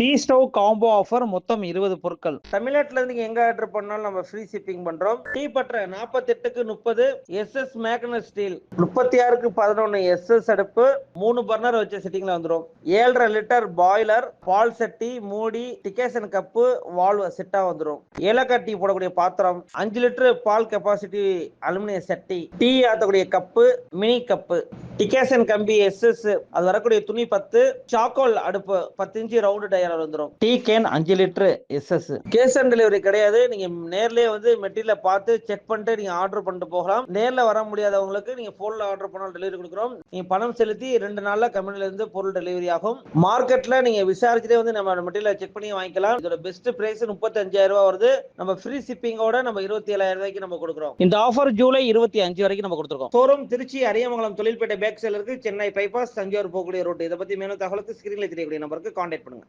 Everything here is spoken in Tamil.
டீ ஸ்டவ் காம்போ ஆஃபர் மொத்தம் 20 பொருட்கள். தமிழ்நாட்டுல இருந்து நீங்க எங்க ஆர்டர் பண்ணாலும் நம்ம ஃப்ரீ ஷிப்பிங் பண்றோம். டீ பற்ற 48க்கு 30 எஸ்எஸ் மேக்னஸ் ஸ்டீல், 36க்கு 11 எஸ்எஸ் அடுப்பு, 3 பர்னர் வச்ச செட்டிங்ல வந்துரும். 7.5 லிட்டர் பாய்லர், பால் சட்டி, மூடி, டிகேஷன் கப்பு, வால்வ் செட்டா வந்துரும். ஏலக்காய் டீ போடக்கூடிய பாத்திரம், 5 லிட்டர் பால் கெப்பாசிட்டி அலுமினிய சட்டி, டீ ஆத்தக்கூடிய கப்பு, மினி கப்பு, டிகேஷன் கம்பி எஸ்எஸ், அது வரக்கூடிய துணி 10, சாக்கோல் அடுப்பு 10 இன்ச் ரவுண்ட் டயர் வந்துரும். Tea can 5 litre SS. Cash on delivery கிடையாது. நீங்க நேர்லயே வந்து மெட்டீரியல் பார்த்து செக் பண்ணிட்டு நீங்க ஆர்டர் பண்ணிட்டு போகலாம். நேர்ல வர முடியாதவங்களுக்கு நீங்க போன்ல ஆர்டர் பண்ணாலும் டெலிவரி கொடுக்குறோம். நீங்க பணம் செலுத்தி 2 நாள்ல கம்பெனில இருந்து பொருள் டெலிவரி ஆகும். மார்க்கெட்ல நீங்க விசாரிச்சுட்டே வந்து நம்ம மெட்டீரியல் செக் பண்ணி வாங்கிக்கலாம். இதோட பெஸ்ட் பிரைஸ் 35,000 ரூபாய் வருது. நம்ம ஃப்ரீ ஷிப்பிங்கோட நம்ம 27,000 ரூபாய்க்கு நம்ம கொடுக்குறோம். இந்த ஆஃபர் ஜூலை 25 வரைக்கும் நம்ம கொடுத்துருக்கோம். ஷோரூம் திருச்சி அரியமங்கலம் தொழில்பேட்டை பேக் சைடுல இருக்கு. சென்னை பைபாஸ் தஞ்சாவூர் போகக்கூடிய ரோட். இதை பத்தி மேலும் தகவலுக்கு ஸ்கிரீன்ல தெரியக்கூடிய நம்பருக்கு கான்டாக்ட் பண்ணுங்க.